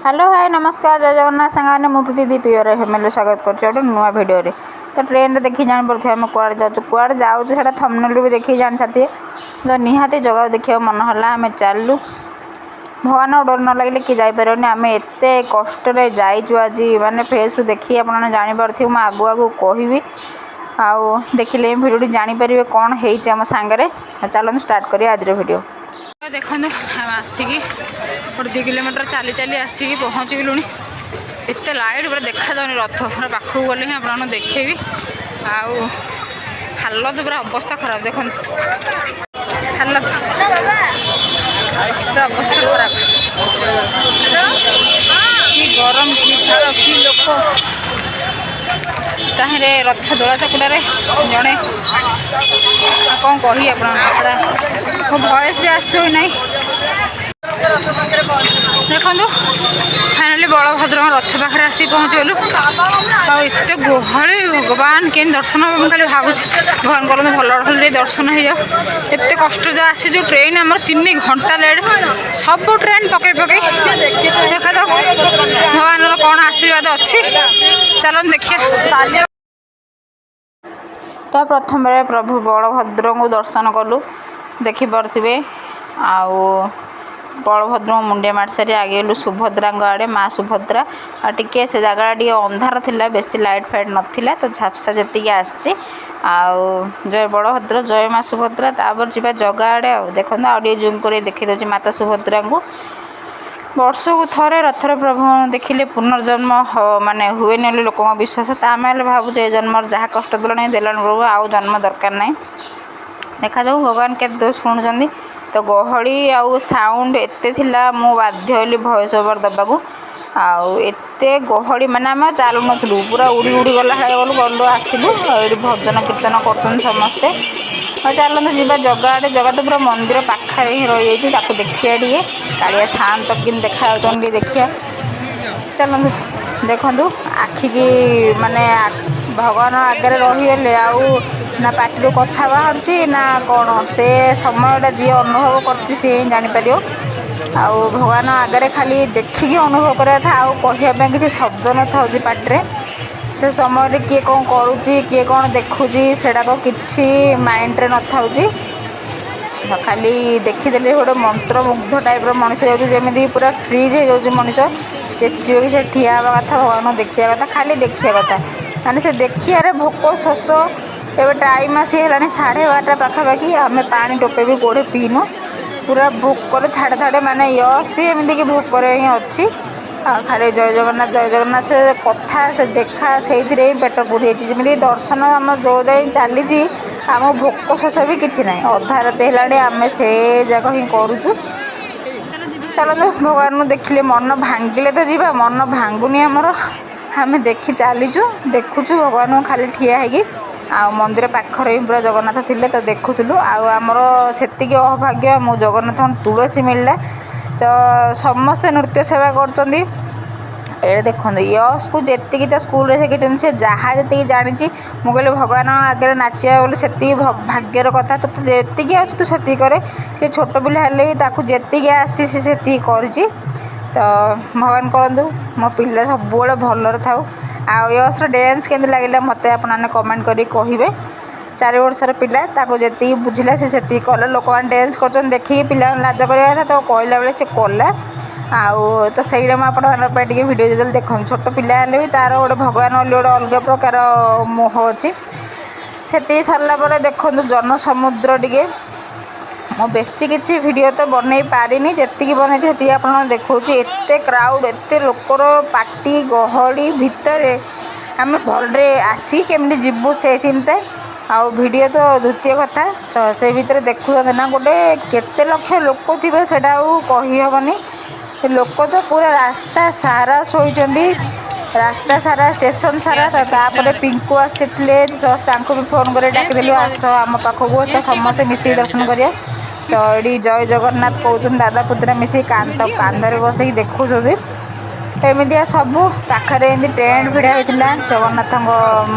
Hello hi नमस्कार जय जगन्नाथ सांगे मु प्रीति पियर हेमेल स्वागत कर नुआ भिडियो तो ट्रेन देखी जान पड़े आम कुआड़े जाऊँ से थंबनेल भी देखी जान साथी तो निहाती जगह देखा मन है आम चलू भगवान डर न लगे कि जापर आम एत कष्ट जाइचु आज मानने फेस देखी आप जापर मुझे आगु आगु कहि आउ देखिले भिडियो जापर कौन होम सांगे चलते स्टार्ट करिए आज भिडियो देखो आम आसिक 2 किलोमीटर चली चली आसिक पहुँच गलुणी एत लाइट पूरा देखा जाऊनि रथ पूरा पाखक गले ही आप देखेबी आउ हालत पूरा अवस्था खराब देख हालत पूरा अवस्था खराब कि गरम कि झाड़ कि लोक ताहे रथ दोला चकुटारे जड़े कौन कही आप मो भयस भी आसो ना देखु फाइनाली बलभद्र रथ पाखे आसी पहुँचगलु आते गहली भगवान के दर्शन हम खाली भावुँ भगवान करते भल भल दर्शन हो जाओ एत कष्ट जो आसीचु ट्रेन आम 3 घंटा लेट सब ट्रेन पकई पकई देखा दो भगवान कौन आशीर्वाद अच्छी चलो देखिए तो प्रथम प्रभु बलभद्र को दर्शन कलु देखिपे आउ बलभद्र मुंडिया मार सारी आगे गलु सुभद्रा आड़े माँ सुभद्रा आ टिके से जगह टी अंधार थिला बेसी लाइट फाइट नाला तो झापसा जी आसी आउ जय बलभद्र जय माँ सुभद्रा तापर जी जगह आड़े देखो आगे जूम कर देखी दे माता सुभद्रा को वर्ष को थरे रथर प्रभु देखिले पुनर्जन्म माने हुए नहीं लोक विश्वास तो आम भावुँ ये जन्म जहाँ कष्ट देला देलान प्रभु आउ जन्म दरकार ना देखा जाऊ भगवान के शुणुंट तो गहली आउ साउंड एते थिला मु बाध्य होली वॉइस ओवर दबाकू आउ एते गहली माने आम चालू नथलु पूरा उड़ी उड़ी गला गलु गलु आसिलु ये भजन कीर्तन करते समस्ते चलते जी जगह आड़े जगह तो पूरा मंदिर पाखे ही रही जाइए देखिए टे कालिया शांत कि देखा देखिए चलतु देखु आखिकी माने भगवान आगे रहीगले आउ ना पार्टी कथा बाहर ना कौन से समयटा जी अनुभव कर जापर आउ भगवान आगे खाली देखिकी अनुभव कराया था आउ कहवाई किसी शब्द न था पार्टी से समय किए कौन करुच्ची किए कौन देखुची सेटाक किसी माइंड रे न था खाली देखीदे गोटे मंत्रमुग्ध टाइप मनीष जमी पूरा फ्रीज हो जाऊँ मनीष स्टेच्यू कि ठिया हवा कथा भगवान देखा कथा खाली देखा कथा माने से देखिए भोक शोष एवं टाइम आसी है 12:30 पाखापाखि आम पानी टोपे भी कौड़े पीनु पूरा भोक थाड़े थाड़े माने यश भी एमती भोक ही अच्छी खाली जय जगन्नाथ से कथा से देखा से पेट बुढ़ी जमी दर्शन आम जो जाए चली आम भोक शोष भी किसी ना अधा रात है आम से जगह ही करुचु चलते भगवान को देखिले मन भांगिले तो जी मन भांगुनी आमर आम देखी चलीचु देखुचु भगवान को खाली ठिया है आ मंदिर पाखर ही पूरा जगन्नाथ थिले तो देखुलु आमर से अभाग्य मो जगन्नाथ तुलसी मिलला तो समस्ते नृत्य सेवा कर देखो यश को जी स्कूल शिखी से जहाँ जी जानी मुझे भगवान आगे नाचा बोले से भाग्यर कथा तो जी अच्छी तू से करे सी छोट पिला हेल्ले जी आसी से कर तो भगवान करूँ मो पिला सब भलर था आ यश डांस के लगे मत आपने कमेंट करें 4 वर्षर पिला जी बुझला से कला लोक मैंने डांस कर देखिए पिला लाज करा था तो कहला बेले से कला आउ तो सही मुझे भिडियो जो देखो छोट पिला भी तार गोटे भगवान गोटे अलग प्रकार मोह अच्छी से सरला देखो जन समुद्र टे मो बेसी किसी वीडियो तो बनई पारिनी जी बनई से आप देखा एत क्राउड एत लोकर पार्टी गहली भितर आम भल्रे आसी केमती जीवु से चिंता आउ वीडियो तो द्वितीय कथा तो से भितर देखुं ना गोटे केते लक्ष लोक थे कहीहबनी लोक तो पूरा रास्ता सारा शोचती रास्ता सारा स्टेशन सारा तापर पिंकू आसी भी फोन कर डाकिदेलु आस आम पाखक समस्ते मिसिक दर्शन करिया तो ये जय जगन्नाथ कहते दादा पुतरा मिसी कांधरे बस देखुं एमती सबू पाखे टेंट भिड़ा होता जगन्नाथ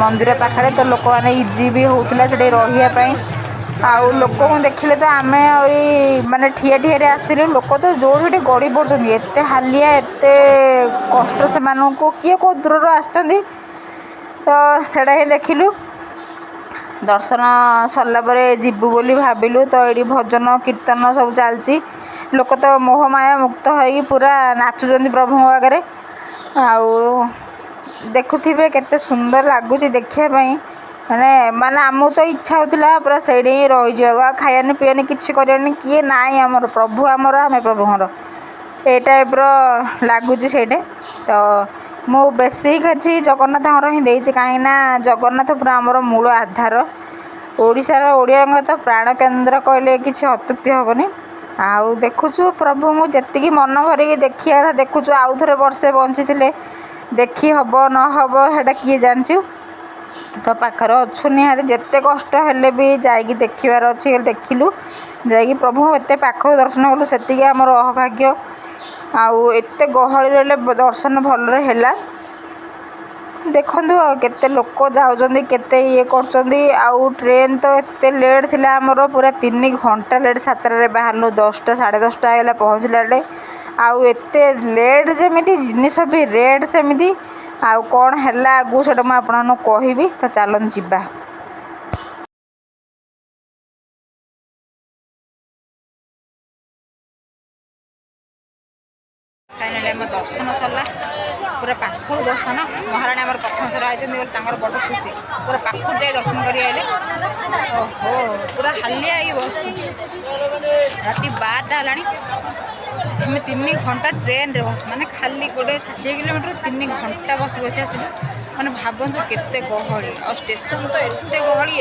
मंदिर पाखे तो लोक मैंने इजी भी होता से रही ଆଉ ଲୋକଙ୍କୁ ଦେଖିଲେ ତ ଆମେ ଆହୁରି ମାନେ ଠିଆ ଠିଆରେ ଆସିଲୁ। ଲୋକ ତ ଯୋଉଠି ଗଡ଼ି ପଡ଼ୁଛନ୍ତି, ଏତେ ହାଲିଆ ଏତେ କଷ୍ଟ ସେମାନଙ୍କୁ। କିଏ କେଉଁ ଦୂରରୁ ଆସିଛନ୍ତି ତ ସେଇଟା ହିଁ ଦେଖିଲୁ। ଦର୍ଶନ ସରିଲା ପରେ ଯିବୁ ବୋଲି ଭାବିଲୁ ତ ଏଇଠି ଭଜନ କୀର୍ତ୍ତନ ସବୁ ଚାଲିଛି। ଲୋକ ତ ମୋହମାୟା ମୁକ୍ତ ହୋଇକି ପୁରା ନାଚୁଛନ୍ତି ପ୍ରଭୁଙ୍କ ଆଗରେ। ଆଉ ଦେଖୁଥିବେ କେତେ ସୁନ୍ଦର ଲାଗୁଛି ଦେଖିବା ପାଇଁ। ମାନେ ଆମକୁ ତ ଇଚ୍ଛା ହେଉଥିଲା ପୁରା ସେଇଠି ହିଁ ରହିଯିବାକୁ, ଆଉ ଖାଇବାନି ପିଇବାନି କିଛି କରିବାନି। କିଏ ନାହିଁ, ଆମର ପ୍ରଭୁ ଆମର, ଆମେ ପ୍ରଭୁଙ୍କର, ଏ ଟାଇପ୍ର ଲାଗୁଛି ସେଇଠି। ତ ମୁଁ ବେଶୀ କିଛି ଜଗନ୍ନାଥଙ୍କର ହିଁ ଦେଇଛି, କାହିଁକିନା ଜଗନ୍ନାଥ ପୁରା ଆମର ମୂଳ ଆଧାର। ଓଡ଼ିଶାର ଓଡ଼ିଆଙ୍କ ତ ପ୍ରାଣ କେନ୍ଦ୍ର କହିଲେ କିଛି ଅତ୍ୟୁକ୍ତି ହେବନି। ଆଉ ଦେଖୁଛୁ ପ୍ରଭୁଙ୍କୁ ଯେତିକି ମନ ଭରିକି ଦେଖିବା କଥା ଦେଖୁଛୁ। ଆଉ ଥରେ ବର୍ଷେ ବଞ୍ଚିଥିଲେ ଦେଖି ହେବ ନହେବ ସେଇଟା କିଏ ଜାଣିଛୁ। ତ ପାଖରେ ଅଛୁ ନିହାତି ଯେତେ କଷ୍ଟ ହେଲେ ବି ଯାଇକି ଦେଖିବାର ଅଛି। ଦେଖିଲୁ ଯାଇକି ପ୍ରଭୁଙ୍କୁ ଏତେ ପାଖରୁ ଦର୍ଶନ କଲୁ, ସେତିକି ଆମର ଅହଭାଗ୍ୟ। ଆଉ ଏତେ ଗହଳି ରହିଲେ ଦର୍ଶନ ଭଲରେ ହେଲା। ଦେଖନ୍ତୁ ଆଉ କେତେ ଲୋକ ଯାଉଛନ୍ତି, କେତେ ଇଏ କରୁଛନ୍ତି। ଆଉ ଟ୍ରେନ୍ ତ ଏତେ ଲେଟ୍ ଥିଲା ଆମର, ପୁରା 3 ଘଣ୍ଟା ଲେଟ୍। 7ଟାରେ ବାହାରିଲୁ, 10ଟା 10:30 ହେଇଗଲା ପହଞ୍ଚିଲା ବେଳେ। ଆଉ ଏତେ ଲେଟ୍ ଯେମିତି ଜିନିଷ ବି ରେଟ୍ ସେମିତି। ଆଉ କ'ଣ ହେଲା ଆଗକୁ ସେଇଟା ମୁଁ ଆପଣମାନଙ୍କୁ କହିବି, ତ ଚାଲନ୍ତୁ ଯିବା। ଫାଇନାଲି ଆମ ଦର୍ଶନ ସରିଲା, ପୁରା ପାଖରୁ ଦର୍ଶନ। ମହାରାଣୀ ଆମର ପ୍ରଥମ ଥର ଆଇଛନ୍ତି ବୋଲି ତାଙ୍କର ବଡ଼ ଖୁସି, ପୁରା ପାଖରୁ ଯାଇ ଦର୍ଶନ କରି ଆଇଲେ। ଓହୋ, ପୁରା ହାଲିଆ ହେଇକି ବସୁ। ରାତି 12ଟା ହେଲାଣି, ଆମେ 3 ଘଣ୍ଟା ଟ୍ରେନ୍ରେ ବସୁ, ମାନେ ଖାଲି ଗୋଟେ 60 କିଲୋମିଟର 3 ଘଣ୍ଟା ବସି ଆସିଲୁ। ମାନେ ଭାବନ୍ତୁ କେତେ ଗହଳି, ଆଉ ଷ୍ଟେସନ୍ ତ ଏତେ ଗହଳି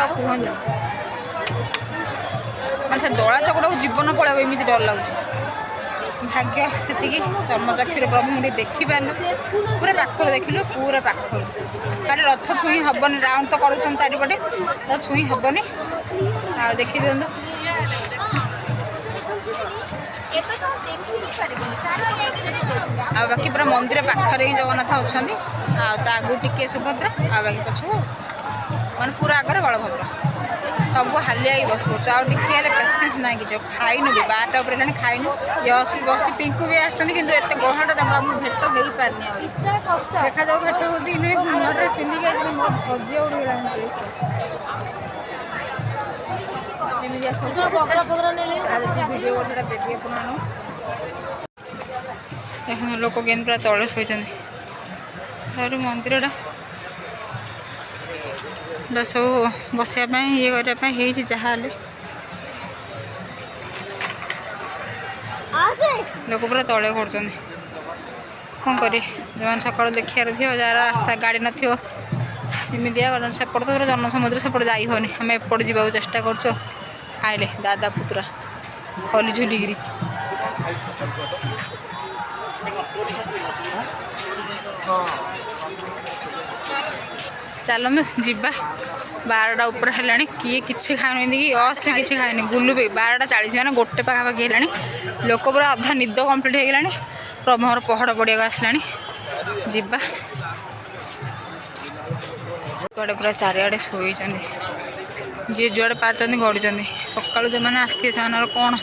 ଆଉ କୁହନ୍ତୁ। ମାନେ ସେ ଦଳା ଚକଟାକୁ ଜୀବନ ପଳାଇବ ଏମିତି ଡର ଲାଗୁଛି। ଭାଗ୍ୟ ସେତିକି ଚର୍ମଚକ୍ଷୁରେ ପ୍ରଭୁଙ୍କୁ ଟିକେ ଦେଖିପାରିଲୁ, ପୁରା ପାଖରୁ ଦେଖିଲୁ, ପୁରା ପାଖରୁ। ଖାଲି ରଥ ଛୁଇଁ ହେବନି, ରାଉଣ୍ଡ ତ କରୁଛନ୍ତି ଚାରିପଟେ, ତ ଛୁଇଁ ହେବନି। ଆଉ ଦେଖି ଦିଅନ୍ତୁ। ଆଉ ବାକି ପୁରା ମନ୍ଦିର ପାଖରେ ହିଁ ଜଗନ୍ନାଥ ଅଛନ୍ତି। ଆଉ ତା ଆଗକୁ ଟିକେ ସୁଭଦ୍ରା, ଆଉ ବାକି ପଛକୁ ମାନେ ପୁରା ଆଗରେ ବଳଭଦ୍ର। ସବୁ ହାଲିଆ ହେଇକି ବସି ପଡ଼ୁଛୁ, ଆଉ ଟିକେ ହେଲେ ପେସେନ୍ସ ନାହିଁ କିଛି। ଖାଇନୁ ବି, 12ଟା ଉପରେ ହେଲାଣି, ଖାଇନୁ। ୟଶ ବି ବସି, ପିଙ୍କୁ ବି ଆସିଛନ୍ତି, କିନ୍ତୁ ଏତେ ଗହଳ ତାଙ୍କୁ ଆମକୁ ଭେଟ ହେଇପାରିନି। ଆହୁରି ଦେଖାଯାଉ ଭେଟ ହେଉଛି କି ନାହିଁ। ନୂଆ ଡ୍ରେସ୍ ପିନ୍ଧିକି ଆସିଲି, ମୋର ଧୈର୍ଯ୍ୟ ଉଡ଼ିଗଲାଣି ଡ୍ରେସ୍। ଏମିତି ଭିଡ଼ିଓ ଗୋଟେଟା ଦେବି ଆପଣମାନଙ୍କୁ। ଦେଖନ୍ତୁ ଲୋକ କେମିତି ପୁରା ତଳେ ଶୋଇଛନ୍ତି। ତାପରେ ମନ୍ଦିରଟା ସବୁ ବସିବା ପାଇଁ, ଇଏ କରିବା ପାଇଁ ହେଇଛି। ଯାହା ହେଲେ ଲୋକ ପୁରା ତଳେ କରୁଛନ୍ତି। କ'ଣ କରିବେ, ଯେଉଁମାନେ ସକାଳୁ ଦେଖିବାର ଥିବ, ଯାହାର ରାସ୍ତା ଗାଡ଼ି ନଥିବ, ଏମିତିଆ କରୁଛନ୍ତି। ସେପଟେ ତ ପୁରା ଜନସମୁଦ୍ର, ସେପଟେ ଯାଇ ହେଉନି। ଆମେ ଏପଟେ ଯିବାକୁ ଚେଷ୍ଟା କରୁଛୁ। ଖାଇଲେ ଦାଦା ପୁତୁରା ହଲି ଝୁଲିକିରି। ଚାଲନ୍ତୁ ଯିବା। 12ଟା ଉପରେ ହେଲାଣି, କିଏ କିଛି ଖାଉନାହାନ୍ତି କି ଅସେ କିଛି ଖାଇନି। ଗୁଲୁ ବି 12:40 ମାନେ 1 ପାଖାପାଖି ହେଲାଣି। ଲୋକ ପୁରା ଅଧା ନିଦ କମ୍ପ୍ଲିଟ୍ ହେଇଗଲାଣି। ପ୍ରଭୁଙ୍କର ପହଡ଼ ପଡ଼ିବାକୁ ଆସିଲାଣି। ଯିବା। କୁଆଡ଼େ ପୁରା ଚାରିଆଡ଼େ ଶୋଇଛନ୍ତି, ଯିଏ ଯୁଆଡ଼େ ପାରୁଛନ୍ତି ଗଡ଼ୁଛନ୍ତି। ସକାଳୁ ଯେଉଁମାନେ ଆସିଥିବେ ସେମାନଙ୍କର କ'ଣ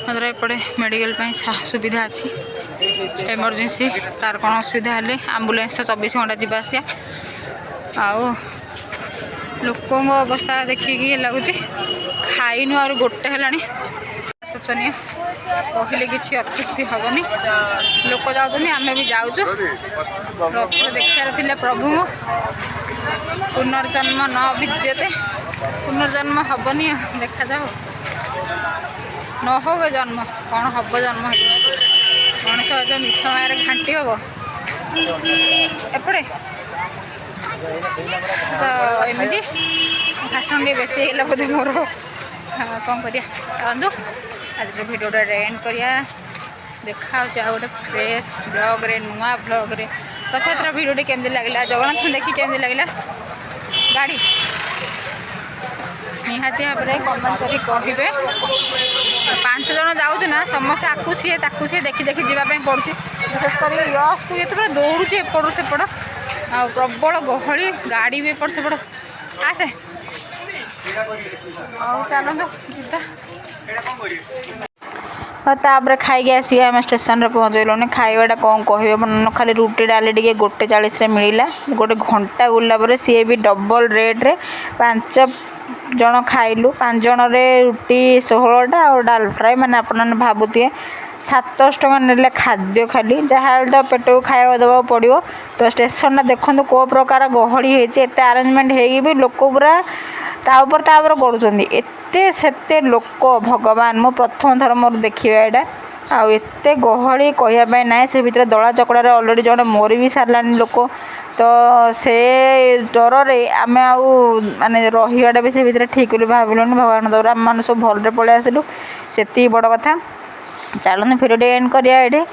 ମାତ୍ର ଏପଟେ ମେଡ଼ିକାଲ ପାଇଁ ସୁବିଧା ଅଛି। ଏମର୍ଜେନ୍ସି କାହାର କ'ଣ ଅସୁବିଧା ହେଲେ ଆମ୍ବୁଲାନ୍ସ 24 ଘଣ୍ଟା ଯିବା ଆସିବା। ଆଉ ଲୋକଙ୍କ ଅବସ୍ଥା ଦେଖିକି ଲାଗୁଛି। ଖାଇନୁ, ଆହୁରି 1 ହେଲାଣି। ଶୋଚନୀୟ, କହିଲେ କିଛି ଅତ୍ୟୁକ୍ତି ହେବନି। ଲୋକ ଯାଉଛନ୍ତି, ଆମେ ବି ଯାଉଛୁ। ରଥରେ ଦେଖିବାର ଥିଲା ପ୍ରଭୁଙ୍କୁ। ପୁନର୍ଜନ୍ମ ନ ବିଦ୍ୟତେ, ପୁନର୍ଜନ୍ମ ହେବନି। ଦେଖାଯାଉ, ନ ହଉ ଏ ଜନ୍ମ, କ'ଣ ହେବ ଜନ୍ମ ହେଲେ। ମଣିଷ ଯେଉଁ ମିଛ ମାୟାରେ ଘାଣ୍ଟି ହେବ। ଏପଟେ ତ ଏମିତି ଭାଷଣ ଟିକେ ବେଶୀ ହେଇଗଲା ବୋଧେ ମୋର। କ'ଣ କରିବା, ଚାଲନ୍ତୁ ଆଜିର ଭିଡ଼ିଓଟା ଏଣ୍ଡ କରିବା। ଦେଖାହେଉଛି ଆଉ ଗୋଟେ ଫ୍ରେଶ୍ ବ୍ଲଗ୍ରେ, ନୂଆ ବ୍ଲଗ୍ରେ। ରଥଯାତ୍ରା ଭିଡ଼ିଓଟି କେମିତି ଲାଗିଲା, ଜଗନ୍ନାଥଙ୍କୁ ଦେଖି କେମିତି ଲାଗିଲା, ଗାଡ଼ି ନିହାତି ଭାବରେ କମେଣ୍ଟ କରି କହିବେ। 5 ଜଣ ଯାଉଛୁ ନା, ସମସ୍ତେ ଆକୁ ସିଏ ଦେଖି ଯିବା ପାଇଁ ପଡ଼ୁଛି। ବିଶେଷ କରି ୟଶକୁ ଯେତେବେଳେ ଦୌଡ଼ୁଛି ଏପଟରୁ ସେପଟ, ଆଉ ପ୍ରବଳ ଗହଳି, ଗାଡ଼ି ବି ଏପଟ ସେପଟ। ଆସେ चलो तापर खाई आसी आम स्टेशन पहुँचलुनि खाइबाटा कौन कह मन खाली रुटी डाली टे 1:40 मिलला गोटे घंटा बुलला पर सी भी डबल रेट्रे 5 जन खाइलु 5 जन रुटी 16टा और डाल फ्राए मैंने आपने भावुए 700 टका ने खाद्य खाली जहाँ तो पेट को खाया देवा पड़ो तो स्टेशन देखो कौ प्रकार गहली होते आरेंजमेंट हो लोक पूरा तापर गड़ुंट एत लोक भगवान मो प्रथम थर मोर देखा यहाँ आउ एत गहली कहवाई ना से भितर दला चकड़ार अलरेडी जड़े मोरी भी सारा लोक तो से डर आम आउ माने रहीटा भी से भितर ठीक भाविलुनि भगवान दौर आम मैंने सब भल्रे पलि आसलु से बड़ कथा चलते फिर एंड करिया ये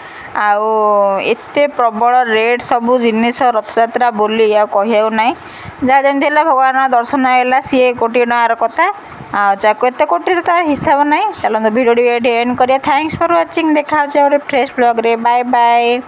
आउ एते प्रबल रेट सबू जिनिस रथयात्रा बोली आ कहू ना जहाँ जमी भगवान दर्शन है सी कोटी टकार कथा आको एत कोटी तार हिसाब ना चलते भिडियो ये एंड करिया थैंक्स फॉर वाचिंग देखा गोटे फ्रेश ब्लॉग रे बाय बाय।